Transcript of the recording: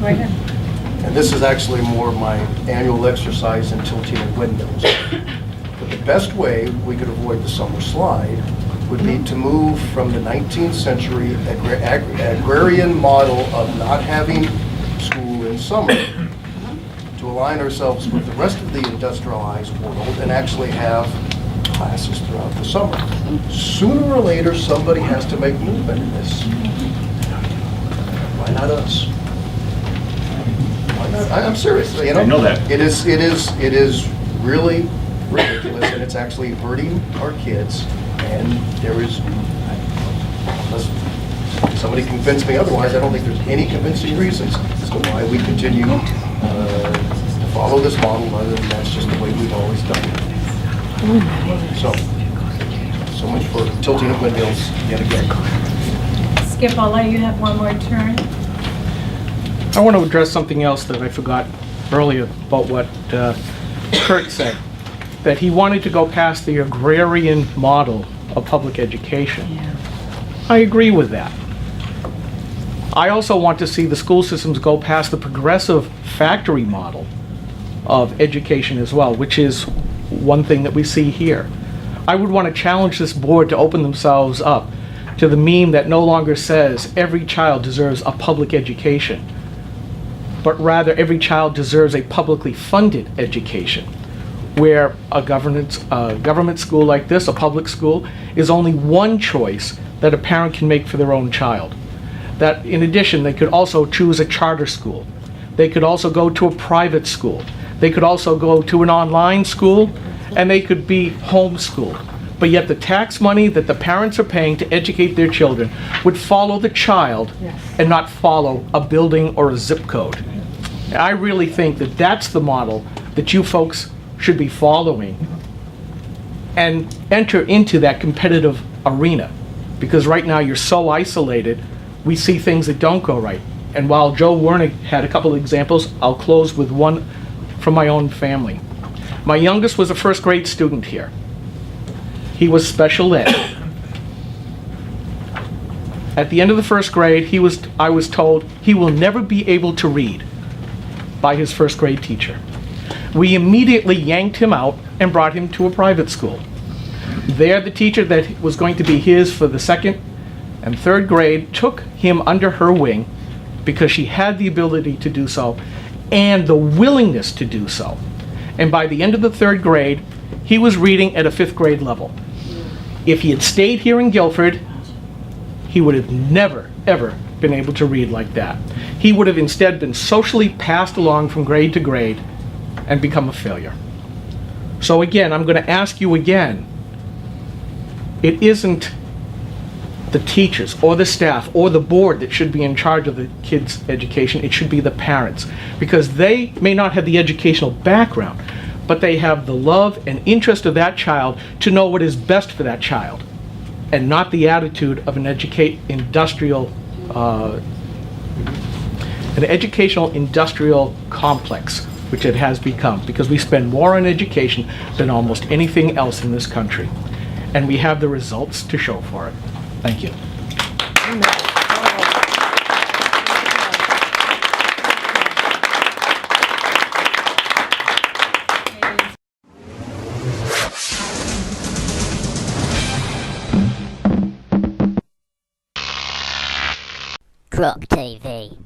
Go ahead. And this is actually more of my annual exercise in tilting and windmills. But the best way we could avoid the summer slide would be to move from the 19th century agrarian model of not having school in summer to align ourselves with the rest of the industrialized world and actually have classes throughout the summer. Sooner or later, somebody has to make movement in this. Why not us? Why not? I'm serious. You know, I know that. It is really ridiculous, and it's actually hurting our kids. And there is, unless somebody convince me otherwise, I don't think there's any convincing reasons as to why we continue to follow this model, other than that's just the way we've always done it. So much for tilting of windmills yet again. Skip, I'll let you have one more turn. I want to address something else that I forgot earlier about what Kurt said, that he wanted to go past the agrarian model of public education. Yeah. I agree with that. I also want to see the school systems go past the progressive factory model of education as well, which is one thing that we see here. I would want to challenge this board to open themselves up to the meme that no longer says every child deserves a public education, but rather every child deserves a publicly funded education, where a government school like this, a public school, is only one choice that a parent can make for their own child. That in addition, they could also choose a charter school. They could also go to a private school. They could also go to an online school, and they could be homeschooled. But yet the tax money that the parents are paying to educate their children would follow the child and not follow a building or a zip code. I really think that that's the model that you folks should be following and enter into that competitive arena. Because right now you're so isolated, we see things that don't go right. And while Joe Wernick had a couple of examples, I'll close with one from my own family. My youngest was a first grade student here. He was special ed. At the end of the first grade, I was told he will never be able to read by his first grade teacher. We immediately yanked him out and brought him to a private school. There, the teacher that was going to be his for the second and third grade took him under her wing because she had the ability to do so and the willingness to do so. And by the end of the third grade, he was reading at a fifth grade level. If he had stayed here in Guilford, he would have never, ever been able to read like that. He would have instead been socially passed along from grade to grade and become a failure. So again, I'm going to ask you again, it isn't the teachers or the staff or the board that should be in charge of the kids' education. It should be the parents, because they may not have the educational background, but they have the love and interest of that child to know what is best for that child, and not the attitude of an educational industrial complex, which it has become, because we spend more on education than almost anything else in this country. And we have the results to show for it. Thank you. Grok TV.